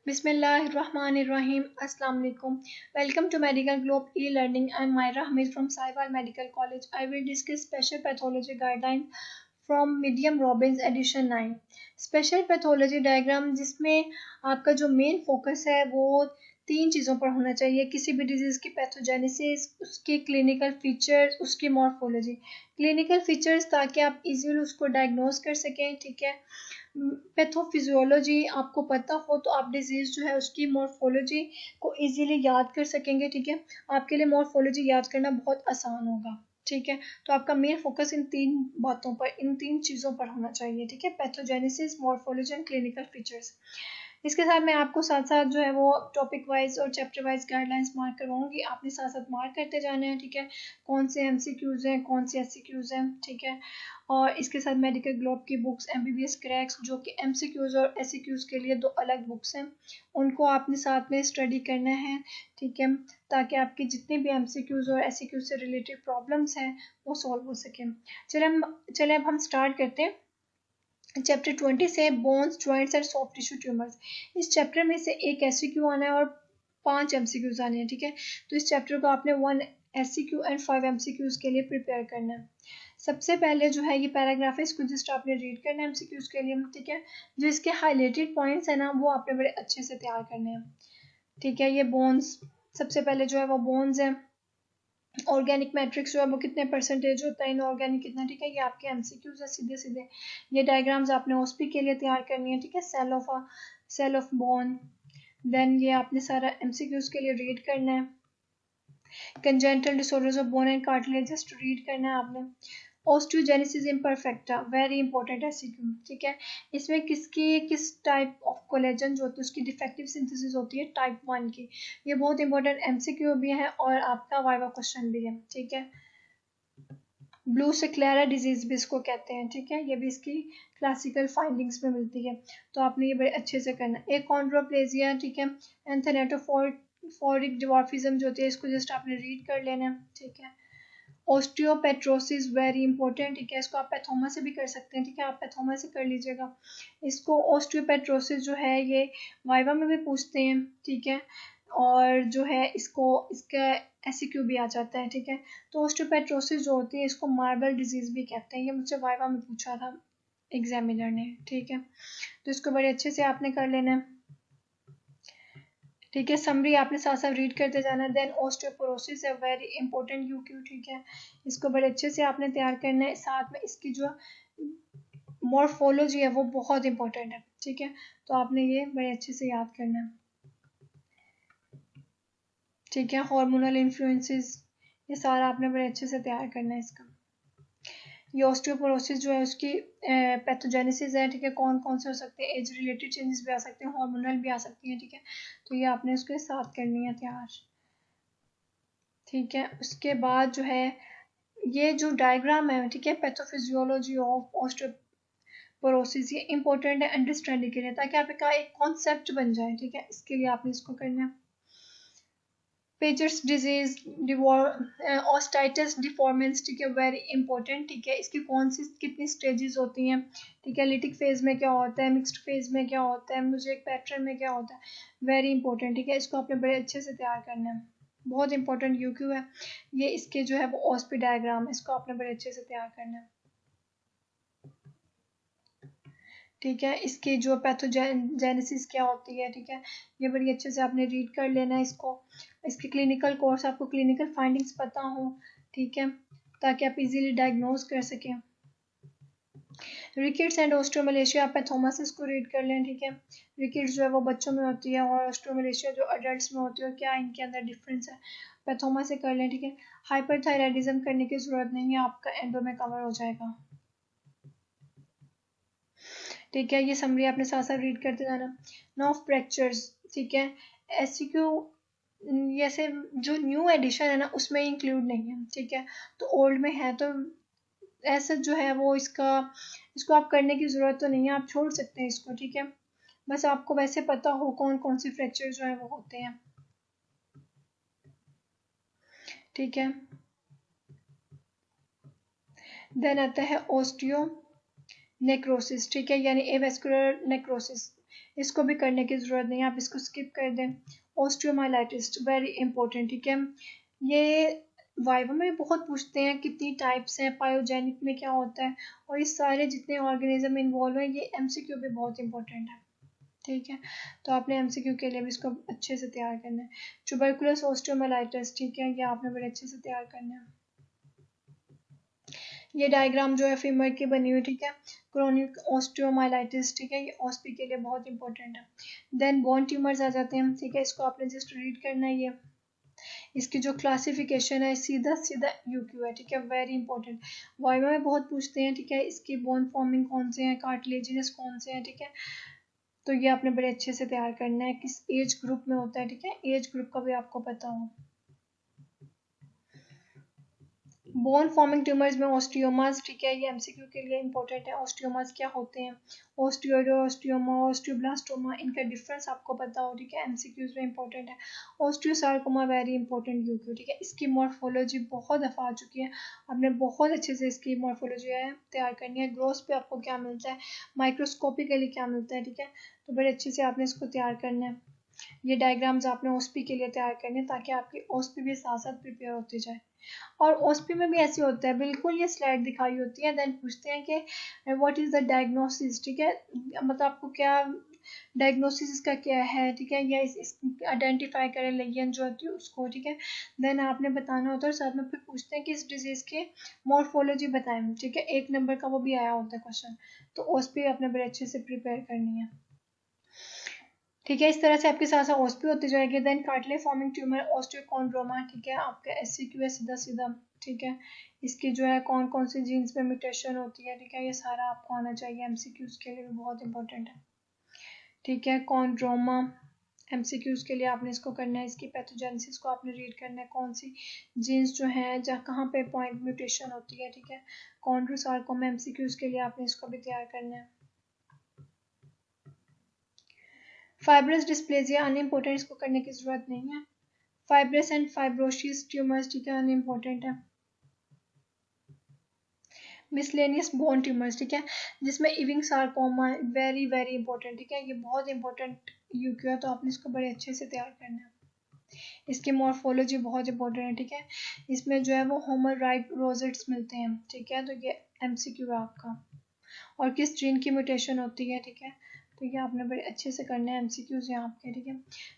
Bismillahirrahmanirrahim. Assalamu alaikum. Welcome to Medical Globe e-learning. I'm Myra Hamid from Sahiwal Medical College. I will discuss special pathology guidelines from Medium Robbins edition 9. Special pathology diagram जिसमें आपका जो main focus है वो तीन चीज़ों पर होना चाहिए। किसी भी डिजीज़ की पैथोजेनेसिस, उसके क्लिनिकल फीचर्स, उसकी मॉर्फोलॉजी। क्लिनिकल फीचर्स ताकि आप इजीली उसको डायग्नोज कर सकें, ठीक है। पैथोफिजियोलॉजी आपको पता हो तो आप डिजीज़ जो है उसकी मॉर्फोलॉजी को इजीली याद कर सकेंगे, ठीक है। आपके लिए मॉर्फोलॉजी याद करना बहुत आसान होगा, ठीक है। तो आपका मेन फोकस इन तीन बातों पर, इन तीन चीज़ों पर होना चाहिए, ठीक है। Pathogenesis, morphology and clinical features. इसके साथ मैं आपको साथ साथ जो है वो टॉपिक वाइज और चैप्टर वाइज गाइडलाइंस मार्क करवाऊंगी। आपने साथ साथ मार्क करते जाने हैं, ठीक है। कौन से एमसीक्यूज हैं, कौन से एससीक्यूज हैं, ठीक है। और इसके साथ मेडिकल ग्लोब की बुक्स एमबीबीएस क्रैक्स जो कि एमसीक्यूज और एससीक्यूज के लिए दो अलग बुक्स हैं, उनको आपने साथ में स्टडी करना है, ठीक है, ताकि आपकी जितनी भी एमसीक्यूज और एससीक्यूज से रिलेटेड प्रॉब्लम्स हैं वो सॉल्व हो सकें। चले अब हम स्टार्ट करते हैं चैप्टर 20 से, bones, joints and soft tissue tumours. इस चैप्टर में से एक एससीक्यू आना है और 5 एमसीक्यूज आने हैं, ठीक है। तो इस चैप्टर को आपने 1 एससीक्यू एंड 5 एमसीक्यूज के लिए प्रिपेयर करना है। सबसे पहले जो है ये पैराग्राफ है, इसको जस्ट आपने रीड करना है एमसीक्यूज के लिए, ठीक है। जो इसके हाईलाइटेड पॉइंट्स है ना वो आपने बड़े अच्छे से तैयार करने हैं, ठीक है। ये बोन्स, सबसे पहले जो है वो बोन्स है। ऑर्गेनिक मैट्रिक्स जो है वो कितने परसेंटेज होता है, इनऑर्गेनिक कितना, ठीक है। ये आपके एमसीक्यूज है सीधे सीधे। ये डायग्राम्स आपने ओस्पी के लिए तैयार करनी है, ठीक है। Cell of bone. देन ये आपने सारा एमसीक्यूज के लिए रीड करना है। Congenital disorders of bone and cartilage just read करना है आपने। Osteogenesis imperfecta, very important MCQ, ठीक है। इसमें किस टाइप ऑफ कोलेजन जो होती है उसकी डिफेक्टिव सिंथेसिस होती है, टाइप 1 की। ये बहुत इंपॉर्टेंट एमसीक्यू भी है और आपका वाइवा क्वेश्चन भी है, ठीक है। ब्लू सिक्लेरा डिजीज भी इसको कहते हैं, ठीक है। ये भी इसकी क्लासिकल फाइंडिंग्स में मिलती है, तो आपने ये बड़े अच्छे से करना है। एक कॉन्ड्रोप्लेजिया, ठीक है। एंथेनेटोफोरिक डिवार्फिज्म जो होती है इसको जस्ट आपने रीड कर लेना है, ठीक है। ओस्टियोपेट्रोसिस वेरी इंपॉर्टेंट, ठीक है। इसको आप पैथोमा से भी कर सकते हैं, ठीक है। आप पैथोमा से कर लीजिएगा इसको। ओस्टियोपेट्रोसिस जो है ये वाइवा में भी पूछते हैं, ठीक है। और जो है इसका एससीक्यू भी आ जाता है, ठीक है। तो ओस्टियोपेट्रोसिस जो होती है इसको मार्बल डिजीज भी कहते हैं। ये मुझसे वाइवा में पूछा था एग्जामिनर ने, ठीक है। तो इसको बड़े अच्छे से आपने कर लेना है, ठीक है। समरी आपने साथ साथ रीड करते जाना है। देन ओस्टियोपोरोसिस है वेरी इंपॉर्टेंट यूक्यू, ठीक है। इसको बड़े अच्छे से आपने तैयार करना है। साथ में इसकी जो मॉर्फोलॉजी है वो बहुत इंपॉर्टेंट है, ठीक है। तो आपने ये बड़े अच्छे से याद करना है, ठीक है। हार्मोनल इन्फ्लुएंसेस, ये सारा आपने बड़े अच्छे से तैयार करना है इसका। ये ऑस्टियोपोरोसिस जो है उसकी पैथोजेनेसिस है, ठीक है। कौन कौन से हो सकते हैं, एज रिलेटेड चेंजेस भी आ सकते हैं, हार्मोनल भी आ सकती हैं, ठीक है। तो ये आपने उसके साथ करनी है तैयार, ठीक है। उसके बाद जो है ये जो डायग्राम है, ठीक है, पैथोफिजियोलॉजी ऑफ ऑस्टियोपोरोसिस, ये इंपॉर्टेंट है अंडरस्टैंडिंग के लिए ताकि आपका एक कॉन्सेप्ट बन जाए, ठीक है। इसके लिए आपने इसको करना है। पेचर्स डिजीज, ऑस्टाइटिस डिफॉर्मेंस, ठीक है, वेरी इंपॉर्टेंट, ठीक है। इसकी कौन सी कितनी स्टेजेस होती हैं, ठीक है। लिटिक फेज में क्या होता है, मिक्स्ड फेज में क्या होता है, मुझे एक पैटर्न में क्या होता है, वेरी इंपॉर्टेंट, ठीक है। इसको आपने बड़े अच्छे से तैयार करना है, बहुत इंपॉर्टेंट यूक्यू है ये। इसके जो है वो ऑस्पी डायग्राम, इसको आपने बड़े अच्छे से तैयार करना है, ठीक है। इसकी जो पैथोजेनेसिस क्या होती है, ठीक है, ये बड़ी अच्छे से आपने रीड कर लेना है इसको। इसकी क्लिनिकल कोर्स, आपको क्लिनिकल फाइंडिंग्स पता हो, ठीक है, ताकि आप इजीली डायग्नोज कर सकें। रिकेट्स एंड ऑस्ट्रोमलेशिया, आप पैथोमासिस को रीड कर लें, ठीक है। रिकेट्स जो है वो बच्चों में होती है और ऑस्ट्रोमलेशिया जो अडल्ट्स में होती है, और क्या इनके अंदर डिफरेंस है, पैथोमा से कर लें, ठीक है। हाइपरथायराइडिज्म करने की जरूरत नहीं है, आपका एंडो में कवर हो जाएगा, ठीक है। ये समरी आपने साथ साथ रीड करते जाना। नर्व फ्रैक्चर्स, ठीक है। एससीक्यू जैसे जो न्यू एडिशन है ना उसमें इंक्लूड नहीं है, ठीक है। तो ओल्ड में है तो ऐसा जो है वो इसको आप करने की ज़रूरत तो नहीं है, आप छोड़ सकते हैं इसको, ठीक है। बस आपको वैसे पता हो कौन कौन से फ्रैक्चर जो है वो होते हैं, ठीक है। देन आता है ओस्टियो नेक्रोसिस, ठीक है, यानी एवेस्कुलर नेक्रोसिस। इसको भी करने की ज़रूरत नहीं है, आप इसको स्किप कर दें। ऑस्टियोमाइलाइटिस वेरी इंपॉर्टेंट, ठीक है। ये वाइवा में बहुत पूछते हैं कितनी टाइप्स हैं, पायोजेनिक में क्या होता है, और ये सारे जितने ऑर्गेनिज्म इन्वॉल्व हैं, ये एमसीक्यू भी बहुत इंपॉर्टेंट है, ठीक है। तो आपने एमसीक्यू के लिए भी इसको अच्छे से तैयार करना है। ट्यूबरकुलस ऑस्टियोमाइलाइटिस, ठीक है, ये आपने बड़े अच्छे से तैयार करना है। ये डायग्राम जो है फीमर की बनी हुई, ठीक है। क्रोनिक ऑस्टियोमाइलाइटिस, ठीक है, ये ऑस्पी के लिए बहुत इंपॉर्टेंट है। देन बोन ट्यूमर्स आ जाते हैं, ठीक है, इसको आपने जस्ट रीड करना है। ये इसकी जो क्लासिफिकेशन है सीधा सीधा यूक्यू है, ठीक है, वेरी इंपॉर्टेंट। वाइवा में बहुत पूछते हैं, ठीक है, इसकी बोन फॉर्मिंग कौन से हैं, कार्टिलेजिनस कौन से हैं, ठीक है। तो ये आपने बड़े अच्छे से तैयार करना है, किस एज ग्रुप में होता है, ठीक है, एज ग्रुप का भी आपको पता हो। बोन फॉर्मिंग ट्यूमर्स में ऑस्टियोमास, ठीक है, ये एमसीक्यू के लिए इंपॉर्टेंट है। ऑस्टियोमास क्या होते हैं, ऑस्टियोइड, ऑस्टियोमा, ऑस्टियोब्लास्टोमा, इनका डिफरेंस आपको पता हो, ठीक है, एमसीक्यूज में इंपॉर्टेंट है। ऑस्टियोसार्कोमा वेरी इंपॉर्टेंट यूक्यू, ठीक है, इसकी मॉर्फोलॉजी बहुत दफ़ा आ चुकी है, आपने बहुत अच्छे से इसकी मॉर्फोलॉजी है तैयार करनी है। ग्रोथ पे आपको क्या मिलता है, माइक्रोस्कोपिकली क्या मिलता है, ठीक है, तो बड़े अच्छे से आपने इसको तैयार करना है। ये डायग्राम्स आपने ओस्पी के लिए तैयार करने हैं ताकि आपकी ओस्पी भी साथ साथ प्रिपेयर होती जाए। और ओस्पी में भी ऐसे होता है, बिल्कुल ये स्लाइड दिखाई होती है, देन पूछते हैं कि व्हाट इज़ द डायग्नोसिस, ठीक है, मतलब आपको क्या डायग्नोसिस इसका क्या है, ठीक है, या इस आइडेंटिफाई करें लेगियन जो होती है उसको, ठीक है। देन आपने बताना होता है, और साथ में फिर पूछते हैं कि इस डिजीज़ के मॉर्फोलॉजी बताएं, ठीक है, 1 नंबर का वो भी आया होता है क्वेश्चन। तो ओस्पी आपने बड़े अच्छे से प्रिपेयर करनी है, ठीक है। इस तरह से आपके साथ साथ ओस्पी होती जाएगी। देन कार्टिलेज फॉर्मिंग ट्यूमर ऑस्टियोकॉन्ड्रोमा, ठीक है, आपका एससीक्यू है सीधा सीधा, ठीक है। इसकी जो है कौन कौन सी जीन्स में म्यूटेशन होती है, ठीक है, ये सारा आपको आना चाहिए, एमसीक्यूज के लिए भी बहुत इंपॉर्टेंट है, ठीक है। कॉन्ड्रोमा एमसीक्यूज के लिए आपने इसको करना है, इसकी पैथोजेनेसिस को आपने रीड करना है, कौन सी जीन्स जो है जहाँ कहाँ पे पॉइंट म्यूटेशन होती है, ठीक है। कॉन्ड्रोसार्कोमा एमसीक्यूज के लिए आपने इसको भी तैयार करना है। फाइब्रस डिस्प्लेजिया अनइम्पोर्टेंट, इसको करने की जरूरत नहीं है। फाइब्रस एंड फाइब्रोसिस ट्यूमर्स, ठीक है, अनइम्पोर्टेंट है। मिसलेनियस बोन ट्यूमर्स, ठीक है, जिसमें इविंग सार्कोमा वेरी वेरी इंपॉर्टेंट, ठीक है, ये बहुत इंपॉर्टेंट यूक्यू है, तो आपने इसको बड़े अच्छे से तैयार करना है। इसकी मॉर्फोलॉजी बहुत इंपॉर्टेंट है, ठीक है, इसमें जो है वो होमर राइट रोजेट्स मिलते हैं, ठीक है, तो ये एमसीक्यू है आपका। और किस जीन की म्यूटेशन होती है, ठीक है, तो ये आपने बड़े अच्छे से करना है, एमसीक्यूज हैं आपके, ठीक है।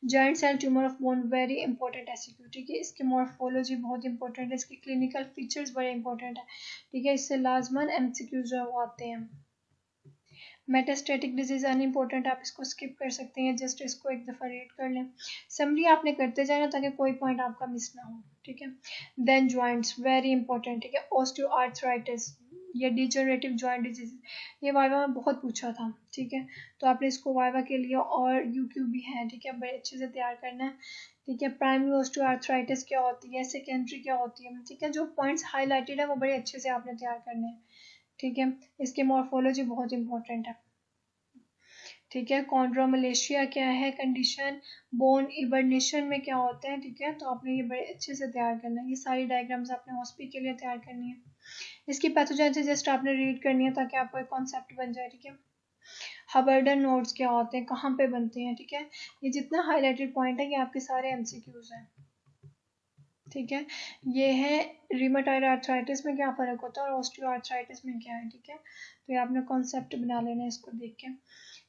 Joint cell tumour of bone very important MCQ, ठीक है, इसकी मॉर्फोलॉजी बहुत इंपॉर्टेंट है, इसकी क्लिनिकल फीचर्स बड़े इंपॉर्टेंट है, ठीक है, इससे लाजमन एमसीक्यूज जो है वो आते हैं। मेटास्टेटिक डिजीज अनइम्पोर्टेंट, आप इसको स्किप कर सकते हैं, जस्ट इसको एक दफ़ा रीड कर लें। समरी आपने करते जाना ताकि कोई पॉइंट आपका मिस ना हो, ठीक है। देन जॉइंट्स वेरी इंपॉर्टेंट, ठीक है, ऑस्टियोआर्थराइटिस, ये डिजनरेटिव जॉइंट डिजीज, ये वाइवा में बहुत पूछा था, ठीक है, तो आपने इसको वाइवा के लिए और यूक्यू भी है, ठीक है, बड़े अच्छे से तैयार करना है, ठीक है। प्राइमरी ऑस्टियोआर्थराइटिस क्या होती है, सेकेंडरी क्या होती है, ठीक है, जो पॉइंट्स हाईलाइटेड है वो बड़े अच्छे से आपने तैयार करने हैं, ठीक है। इसकी मॉर्फोलॉजी बहुत इंपॉर्टेंट है, ठीक है। कॉन्ड्रोमलेशिया क्या है कंडीशन, बोन इबर्नेशन में क्या होता है, ठीक है, तो आपने ये बड़े अच्छे से तैयार करना है। ये सारी डायग्राम्स आपने हॉस्पी के लिए तैयार करनी है। इसकी पैथोजेनेसिस जस्ट आपने रीड करनी है ताकि आपको एक कॉन्सेप्ट बन जाए, ठीक है। हबर्डन नोड्स क्या होते हैं, कहाँ पे बनते हैं, ठीक है, ये जितना हाईलाइटेड पॉइंट है ये आपके सारे एमसीक्यूज हैं, ठीक है। ये है रिमेटॉइड आर्थराइटिस में क्या फ़र्क होता है और ऑस्टियोआर्थराइटिस में क्या है, ठीक है, तो ये आपने कॉन्सेप्ट बना लेना है इसको देख के,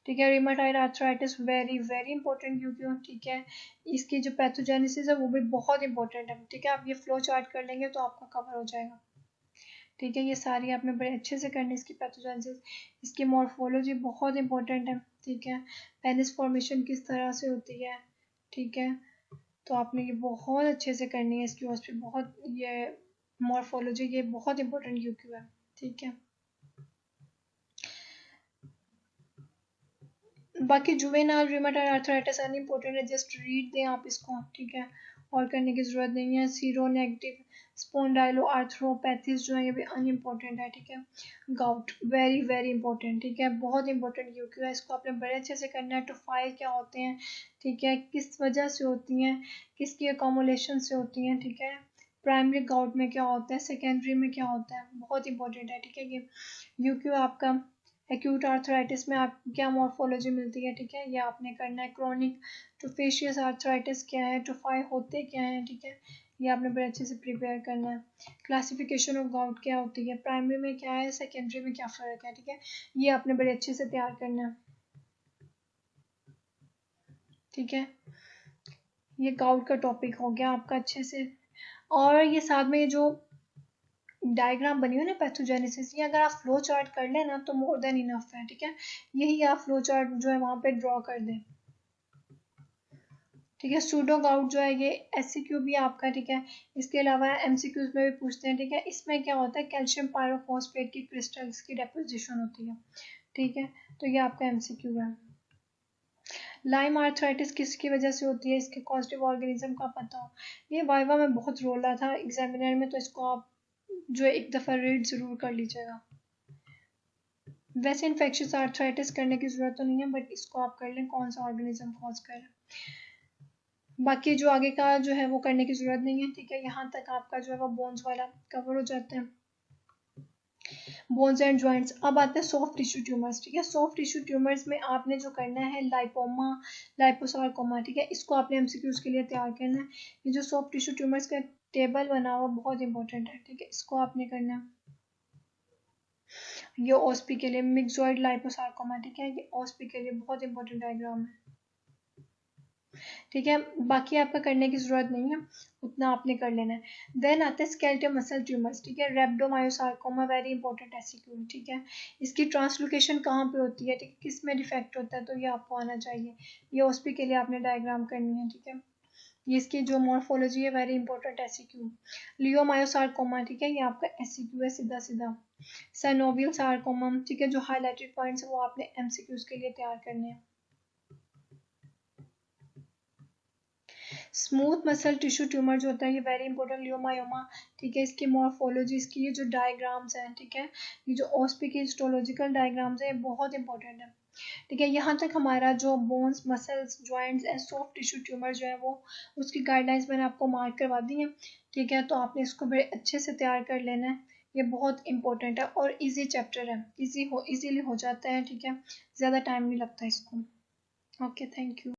ठीक है। Rheumatoid arthritis very very important क्यों, ठीक है, इसकी जो पैथोजेनेसिस है वो भी बहुत इंपॉर्टेंट है, ठीक है, आप ये फ्लो चार्ट कर लेंगे तो आपका कवर हो जाएगा, ठीक है। ये सारी आपने बड़े अच्छे से करनी है, इसकी पैथोजेनेसिस, इसकी मॉर्फोलॉजी बहुत इंपॉर्टेंट है, ठीक है, पेनिस फॉर्मेशन किस तरह से होती है, ठीक है, तो आपने ये बहुत अच्छे से करनी है, इसकी हॉस्पिटल बहुत ये मॉर्फोलॉजी ये बहुत इंपॉर्टेंट यूक्यू है, ठीक है। बाकी जुवेनाइल रूमेटॉइड आर्थराइटिस अनइम्पोर्टेंट है, जस्ट रीड दें आप इसको, ठीक है, और करने की ज़रूरत नहीं है। सीरो नेगेटिव स्पोंडाइलो आर्थरोपैथीज जो है ये भी अनइम्पोर्टेंट है, ठीक है। गाउट वेरी वेरी इंपॉर्टेंट, ठीक है, बहुत इंपॉर्टेंट यूक्यू है, इसको आपने बड़े अच्छे से करना है। टोफाइल क्या होते हैं, ठीक है, किस वजह से होती हैं, किसकी अकोमोलेशन से होती हैं, ठीक है। प्राइमरी गाउट में क्या होता है, सेकेंडरी में क्या होता है, बहुत इंपॉर्टेंट है, ठीक है, ये यूक्यू आपका। एक्यूट आर्थराइटिस में आपको क्या मॉर्फोलॉजी मिलती है, ठीक है, ये आपने करना है। क्रोनिक टूफेशियस आर्थराइटिस क्या है, टूफाई होते क्या हैं, ठीक है, ये आपने बड़े अच्छे से प्रिपेयर करना है। क्लासिफिकेशन ऑफ गाउट क्या होती है, प्राइमरी में क्या है, सेकेंडरी में क्या फ़र्क है, ठीक है, ये आपने बड़े अच्छे से तैयार करना है, ठीक है। ये गाउट का टॉपिक हो गया आपका अच्छे से। और ये साथ में ये जो डायग्राम बनी हुई ना पैथोजेनेसिस, ये अगर आप फ्लो चार्ट कर लें ना तो मोर देन इनफ है, ठीक है, यही आप फ्लो चार्ट जो है वहाँ पे ड्रॉ कर दें, ठीक है। सूडो गाउट जो है ये एससीक्यू भी आपका, ठीक है, इसके अलावा एमसीक्यूज में भी पूछते हैं, ठीक है। इसमें क्या होता है, कैल्शियम पायरोफॉस्फेट की क्रिस्टल्स की डेपोजिशन होती है, ठीक है, तो ये आपका एमसीक्यू है। लाइम आर्थराइटिस किसकी वजह से होती है, इसके कॉजेटिव ऑर्गेनिज्म का पता हो, ये वाइवा में बहुत रोल रहा था एग्जामिनर में, तो इसको आप जो एक दफ़ा रीड ज़रूर कर लीजिएगा। वैसे इन्फेक्शियस आर्थराइटिस करने की ज़रूरत तो नहीं है, बट इसको आप कर लें कौन सा ऑर्गेनिज्म कॉज कर रहा है। बाकी जो आगे का जो है वो करने की ज़रूरत नहीं है, ठीक है, यहाँ तक आपका जो है वो बोन्स वाला कवर हो जाता है, बोन्स एंड जॉइंट्स। अब आते हैं सॉफ्ट टिश्यू ट्यूमर्स, ठीक है। सॉफ्ट टिश्यू ट्यूमर्स में आपने जो करना है लाइपोमा, लाइपोसार्कोमा, ठीक है, इसको आपने एमसीक्यूज के लिए तैयार करना है। ये जो सॉफ्ट टिश्यू ट्यूमर्स का टेबल बना हुआ बहुत इंपॉर्टेंट है, ठीक है, इसको आपने करना है। ये ओस्पी के लिए मिक्सॉइड लाइपोसार्कोमा, ठीक है, ये ओस्पी के लिए बहुत इंपॉर्टेंट डायग्राम है, ठीक है। बाकी आपका करने की जरूरत नहीं है, उतना आपने कर लेना है। देन आते हैं स्केलेटल मसल ट्यूमर्स, ठीक है, रेब्डोमायोसार्कोमा वेरी इंपॉर्टेंट एससीक्यू, ठीक है। इसकी ट्रांसलोकेशन कहाँ पे होती है, ठीक है, किस में डिफेक्ट होता है, तो ये आपको आना चाहिए। ये ओस्पी के लिए आपने डायग्राम करनी है, ठीक है। ये इसकी जो मॉर्फोलॉजी है वेरी इंपॉर्टेंट एससीक्यू। लियोमायोसार्कोमा, ठीक है, ये आपका एससीक्यू है सीधा सीधा। साइनोवियल सार्कोमा, ठीक है, जो हाईलाइटेड पॉइंट्स है वो आपने एमसीक्यूज के लिए तैयार करने हैं। स्मूथ मसल टिश्यू ट्यूमर जो होता है ये वेरी इंपॉर्टेंट, लियोमायोमा, ठीक है, इसकी मॉर्फोलॉजी, इसकी ये जो डायग्राम्स हैं, ठीक है, ये जो ओस्पी की हिस्टोलॉजिकल डायग्राम्स है ये बहुत इंपॉर्टेंट है, ठीक है। यहाँ तक हमारा जो bones, muscles, joints and soft tissue tumour जो है वो उसकी गाइडलाइंस मैंने आपको मार्क करवा दी है, ठीक है, तो आपने इसको बड़े अच्छे से तैयार कर लेना है। ये बहुत इंपॉर्टेंट है और इजी चैप्टर है, इजीली हो जाता है, ठीक है, ज़्यादा टाइम नहीं लगता इसको। Okay, thank you.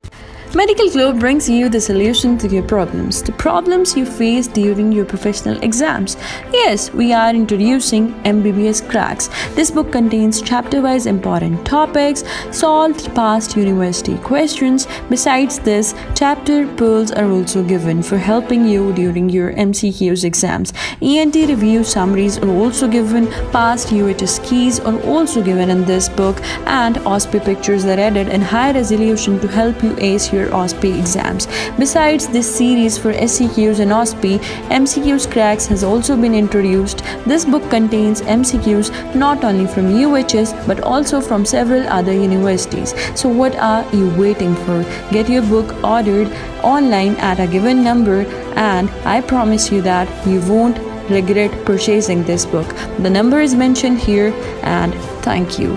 Medical Globe brings you the solution to your problems, the problems you face during your professional exams. Yes, we are introducing MBBS Cracks. This book contains chapter-wise important topics, solved past university questions. Besides this, chapter pearls are also given for helping you during your MCQs exams. ENT review summaries are also given, past UHS keys are also given in this book, and OSPE pictures are added in high resolution to help you ace your OSPE exams. Besides this series for SCQs and OSPE, MCQs Cracks has also been introduced. This book contains MCQs not only from UHS but also from several other universities. So what are you waiting for? Get your book ordered online at a given number, and I promise you that you won't regret purchasing this book. The number is mentioned here, and thank you.